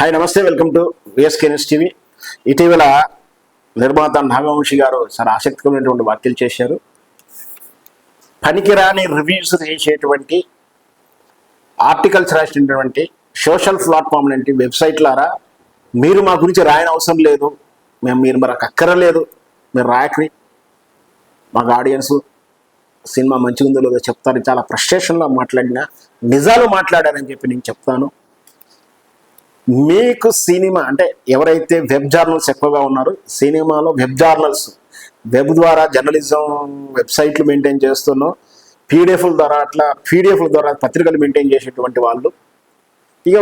Hi నమస్తే, welcome to VSK news TV. ఇటీవల నిర్మాత నాగవంశి గారు చాలా ఆసక్తికరమైనటువంటి వ్యాఖ్యలు చేశారు. పనికిరాని రివ్యూస్ చేసేటువంటి ఆర్టికల్స్ రాసినటువంటి సోషల్ ప్లాట్ఫామ్ లాంటి వెబ్సైట్లారా, మీరు మా గురించి రాయని అవసరం లేదు, మీరు మనకు అక్కరలేదు, మీరు రాయకండి, మాకు ఆడియన్స్ సినిమా మంచిగా ఉందో లేదో చెప్తారు. చాలా ఫ్రస్ట్రేషన్లో మాట్లాడినా నిజాలు మాట్లాడారని చెప్పి నేను చెప్తాను. మీకు సినిమా అంటే ఎవరైతే వెబ్ జర్నల్స్ ఎక్కువగా ఉన్నారో, సినిమాలో వెబ్ జర్నల్స్, వెబ్ ద్వారా జర్నలిజం వెబ్సైట్లు మెయింటైన్ చేస్తున్నాం, పీడిఎఫ్ల ద్వారా పత్రికలు మెయింటైన్ చేసేటువంటి వాళ్ళు, ఇక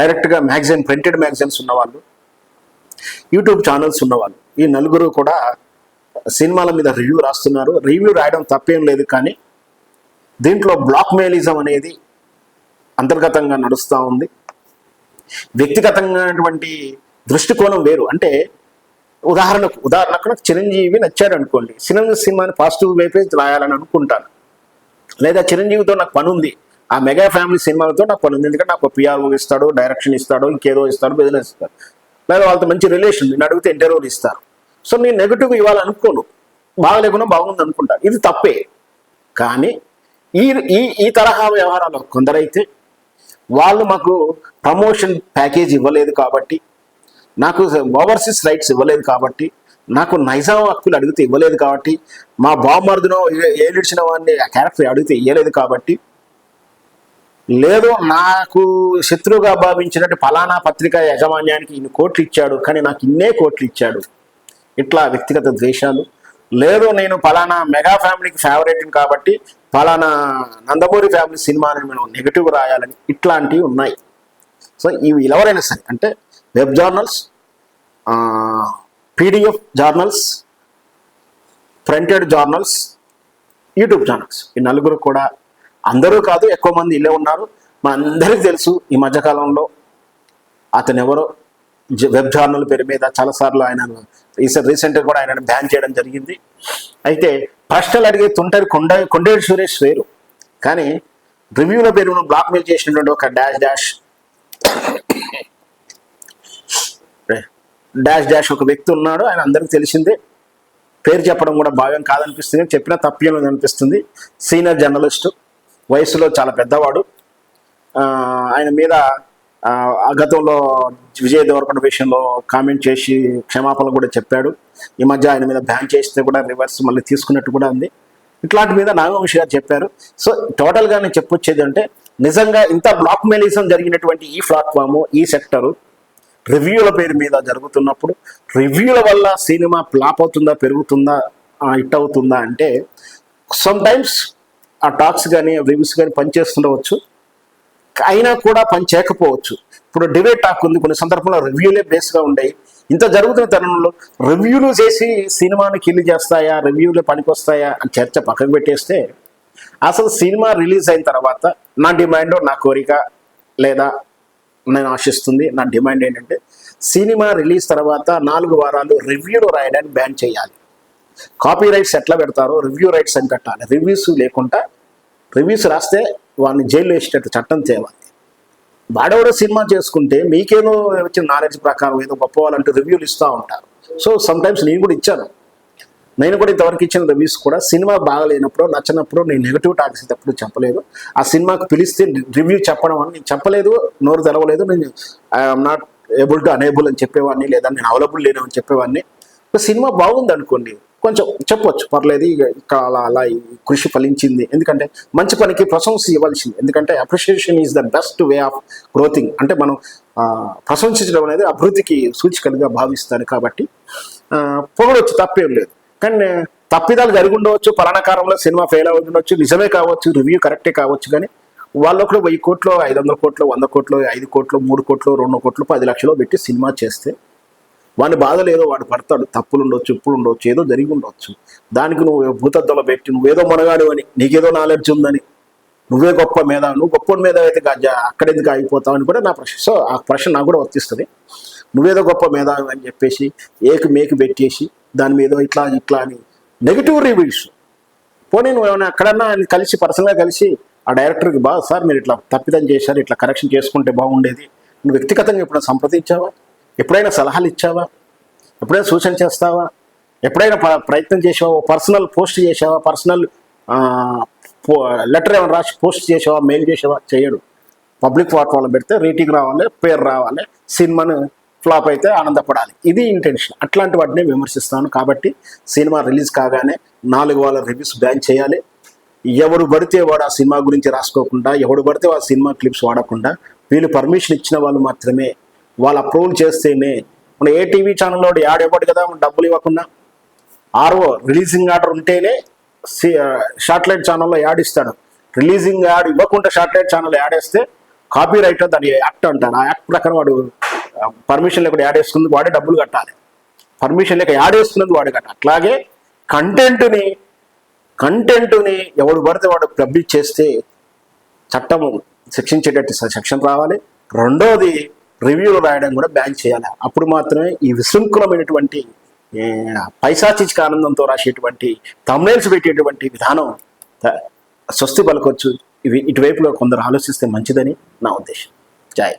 డైరెక్ట్గా మ్యాగజైన్, ప్రింటెడ్ మ్యాగజైన్స్ ఉన్నవాళ్ళు, యూట్యూబ్ ఛానల్స్ ఉన్నవాళ్ళు, ఈ నలుగురు కూడా సినిమాల మీద రివ్యూ రాస్తున్నారు. రివ్యూ రాయడం తప్పేం లేదు, కానీ దీంట్లో బ్లాక్ మెయిలిజం అనేది అంతర్గతంగా నడుస్తూ ఉంది. వ్యక్తిగతంగా దృష్టికోణం వేరు. అంటే ఉదాహరణకు నాకు చిరంజీవి నచ్చాడు అనుకోండి, సినిమాని పాజిటివ్ వైపే రాయాలని అనుకుంటాను. లేదా చిరంజీవితో నాకు పని ఉంది, ఆ మెగా ఫ్యామిలీ సినిమాలతో నాకు పని ఉంది, ఎందుకంటే నాకు పిఆర్ఓ ఇస్తాడు, డైరెక్షన్ ఇస్తాడు, ఇంకేదో ఇస్తాడు, బిజినెస్ ఇస్తాడు, లేదా వాళ్ళతో మంచి రిలేషన్, నేను అడిగితే ఇంటర్వ్యూలు ఇస్తారు. సో నేను నెగిటివ్ ఇవ్వాలనుకోను, బాగలేకుండా బాగుంది అనుకుంటాను. ఇది తప్పే. కానీ ఈ తరహా వ్యవహారాలు కొందరైతే వాళ్ళు మాకు ప్రమోషన్ ప్యాకేజ్ ఇవ్వలేదు కాబట్టి, నాకు ఓవర్సీస్ రైట్స్ ఇవ్వలేదు కాబట్టి, నాకు నైజాం హక్కులు అడిగితే ఇవ్వలేదు కాబట్టి, మా బామ్మర్దునో ఏడిచిన వాడిని ఆ క్యారెక్టర్ అడిగితే ఇవ్వలేదు కాబట్టి, లేదు నాకు శత్రువుగా భావించినట్టు ఫలానా పత్రిక యాజమాన్యానికి ఇన్ని కోట్లు ఇచ్చాడు కానీ నాకు ఇన్నే కోట్లు ఇచ్చాడు, ఇట్లా వ్యక్తిగత ద్వేషాలు, లేదు నేను ఫలానా మెగా ఫ్యామిలీకి ఫేవరెట్ కాబట్టి ఫలానా నందమూరి ఫ్యామిలీ సినిమాని మనం నెగిటివ్ రాయాలని, ఇట్లాంటివి ఉన్నాయి. సో ఇవి ఎవరైనా సరే, అంటే web journals, PDF journals, printed journals, YouTube channels, ఈ నలుగురు కూడా, అందరూ కాదు ఎక్కువ మంది ఇల్లే ఉన్నారు. మనందరికీ తెలుసు ఈ మధ్యకాలంలో అతను ఎవరో వెబ్ జర్నల్ పేరు మీద చాలాసార్లు ఆయన రీసెంట్గా కూడా ఆయన బ్యాన్ చేయడం జరిగింది. అయితే ప్రశ్నలు అడిగే కొండేటి సురేష్ వేరు, కానీ రివ్యూల పేరు బ్లాక్ మెయిల్ చేసినటువంటి ఒక డాష్ ఒక వ్యక్తి ఉన్నాడు. ఆయన అందరికీ తెలిసిందే, పేరు చెప్పడం కూడా భావ్యం కాదనిపిస్తుంది, చెప్పినా తప్పేమని అనిపిస్తుంది. సీనియర్ జర్నలిస్టు, వయసులో చాలా పెద్దవాడు. ఆయన మీద గతంలో విజయ్ దేవరకొండ విషయంలో కామెంట్ చేసి క్షమాపణలు కూడా చెప్పాడు. ఈ మధ్య ఆయన మీద బ్యాన్ చేస్తే కూడా రివర్స్ మళ్ళీ తీసుకున్నట్టు కూడా ఉంది. ఇట్లాంటి మీద నాగవంశి గారు చెప్పారు. సో టోటల్గా నేను చెప్పొచ్చేది అంటే, నిజంగా ఇంత బ్లాక్ మెయిలిజం జరిగినటువంటి ఈ ప్లాట్ఫాము, ఈ సెక్టరు రివ్యూల పేరు మీద జరుగుతున్నప్పుడు, రివ్యూల వల్ల సినిమా ఫ్లాప్ అవుతుందా, పెరుగుతుందా, హిట్ అవుతుందా అంటే, సమ్ టైమ్స్ ఆ టాక్స్ కానీ రివ్యూస్ కానీ పనిచేస్తుండవచ్చు, అయినా కూడా పని చేయకపోవచ్చు. ఇప్పుడు డిబేట్ టాక్ ఉంది, కొన్ని సందర్భంలో రివ్యూలే బేస్గా ఉండేవి. ఇంత జరుగుతున్న తరుణంలో రివ్యూలు చేసి సినిమాని కిల్లు చేస్తాయా, రివ్యూలు పనికొస్తాయా అని చర్చ పక్కకు పెట్టేస్తే, అసలు సినిమా రిలీజ్ అయిన తర్వాత నా డిమాండ్, నా కోరిక, లేదా నేను ఆశిస్తుంది, నా డిమాండ్ ఏంటంటే, సినిమా రిలీజ్ తర్వాత 4 వారాలు రివ్యూలు రాయడాన్ని బ్యాన్ చేయాలి. కాపీ రైట్స్ ఎట్లా పెడతారో రివ్యూ రైట్స్ అని పెట్టాలి. రివ్యూస్ లేకుండా, రివ్యూస్ రాస్తే వాడిని జైల్లో వేసేటట్టు చట్టం తేవాలి. వాడెవడో సినిమా చేసుకుంటే మీకేదో వచ్చిన నాలెడ్జ్ ప్రకారం ఏదో గొప్ప వాళ్ళంటూ రివ్యూలు ఇస్తూ ఉంటారు. సో సమ్టైమ్స్ నేను కూడా ఇచ్చాను. నేను కూడా ఇంతవరకు ఇచ్చిన రివ్యూస్ కూడా సినిమా బాగలేనప్పుడు, నచ్చినప్పుడు నేను నెగిటివ్ టాక్స్ ఎప్పుడు చెప్పలేదు. ఆ సినిమాకు పిలిస్తే రివ్యూ చెప్పడం అని నేను చెప్పలేదు, నోరు తెరవలేదు. నేను I'm not able to unable అని చెప్పేవాడిని, లేదా నేను అవైలబుల్ లేనని చెప్పేవాడిని. సినిమా బాగుంది అనుకోండి, కొంచెం చెప్పొచ్చు, పర్లేదు, ఇక్కడ అలా కృషి ఫలించింది, ఎందుకంటే మంచి పనికి ప్రశంస ఇవ్వాల్సింది. ఎందుకంటే appreciation is the best way of గ్రోతింగ్. అంటే మనం ప్రశంసించడం అనేది అభివృద్ధికి సూచికలుగా భావిస్తాను. కాబట్టి పొగడవచ్చు, తప్పేం లేదు. కానీ తప్పిదాలు జరిగి ఉండవచ్చు, పలానాకారంలో సినిమా ఫెయిల్ అవుతుండొచ్చు, నిజమే కావచ్చు, రివ్యూ కరెక్టే కావచ్చు. కానీ వాళ్ళొకరు 1000 కోట్లు, 500 కోట్లు, 100 కోట్లు, 5 కోట్లు, 3 కోట్లు, 2 కోట్లు, 10 లక్షలు పెట్టి సినిమా చేస్తే వాడిని బాధ లేదో, వాడు పడతాడు, తప్పులు ఉండొచ్చు, ఇప్పుడు ఉండొచ్చు, ఏదో జరిగి ఉండొచ్చు. దానికి నువ్వు భూతద్దంలో పెట్టి నువ్వేదో మొనగాడు అని, నీకేదో నాలెడ్జ్ ఉందని, నువ్వే గొప్ప మీద, నువ్వు గొప్ప మీద అయితే అక్కడెందుకు ఆగిపోతావు అని కూడా నా ప్రశ్న. సో ఆ ప్రశ్న నాకు కూడా వర్తిస్తుంది. నువ్వేదో గొప్ప మీద అని చెప్పేసి మేకు పెట్టేసి దాని మీద ఇట్లా అని నెగిటివ్ రివ్యూస్. పోనీ నువ్వు ఏమైనా ఎక్కడన్నా కలిసి పర్సనల్గా కలిసి ఆ డైరెక్టర్కి, సార్ మీరు ఇట్లా తప్పిదం చేశారు, ఇట్లా కరెక్షన్ చేసుకుంటే బాగుండేది, నువ్వు వ్యక్తిగతంగా ఎప్పుడైనా సంప్రదించావా? ఎప్పుడైనా సలహాలు ఇచ్చావా? ఎప్పుడైనా సూచన చేస్తావా? ఎప్పుడైనా ప్రయత్నం చేసావా? పర్సనల్ పోస్ట్ చేసావా? పర్సనల్ లెటర్ ఏమైనా రాసి పోస్ట్ చేసావా? మెయిల్ చేసావా? చేయడు. పబ్లిక్ ప్లాట్ఫామ్లో పెడితే రేటింగ్ రావాలి, పేరు రావాలి, సినిమాను ఫ్లాప్ అయితే ఆనందపడాలి. ఇది ఇంటెన్షన్. అట్లాంటి వాటిని విమర్శిస్తాను. కాబట్టి సినిమా రిలీజ్ కాగానే 4 వారాల రివ్యూస్ బ్యాన్ చేయాలి. ఎవడు పడితే వాడు ఆ సినిమా గురించి రాసుకోకుండా, ఎవడు పడితే ఆ సినిమా క్లిప్స్ వాడకుండా, వీళ్ళు పర్మిషన్ ఇచ్చిన వాళ్ళు మాత్రమే, వాళ్ళు అప్రూవల్ చేస్తేనే. మన ఏ టీవీ ఛానల్లో యాడ్ ఇవ్వడు కదా డబ్బులు ఇవ్వకుండా. ఆర్ఓ రిలీజింగ్ ఆర్డర్ ఉంటేనే శాటిలైట్ ఛానల్లో యాడ్ ఇస్తాడు. రిలీజింగ్ యాడ్ ఇవ్వకుండా శాటిలైట్ ఛానల్ యాడ్ వేస్తే కాపీ రైట్ దాని యాక్ట్ అంటారు. ఆ యాక్ట్ ప్రకారం వాడు పర్మిషన్ లేకుండా యాడ్ వేసుకున్నది వాడే డబ్బులు కట్టాలి. పర్మిషన్ లేక యాడ్ వేసుకున్నది వాడు కట్టాలి. అట్లాగే కంటెంట్ని ఎవడు పడితే వాడు పబ్లిష్ చేస్తే చట్టము శిక్షించేటట్టు సెక్షన్ రావాలి. రెండోది రివ్యూలు రాయడం కూడా బ్యాన్ చేయాలి. అప్పుడు మాత్రమే ఈ విశృంఖలమైనటువంటి పైశాచిక ఆనందంతో రాసేటువంటి థంబ్నెయిల్స్ పెట్టేటువంటి విధానం స్వస్తి పలకొచ్చు. ఇటువైపులో కొందరు ఆలోచిస్తే మంచిదని నా ఉద్దేశం. జై.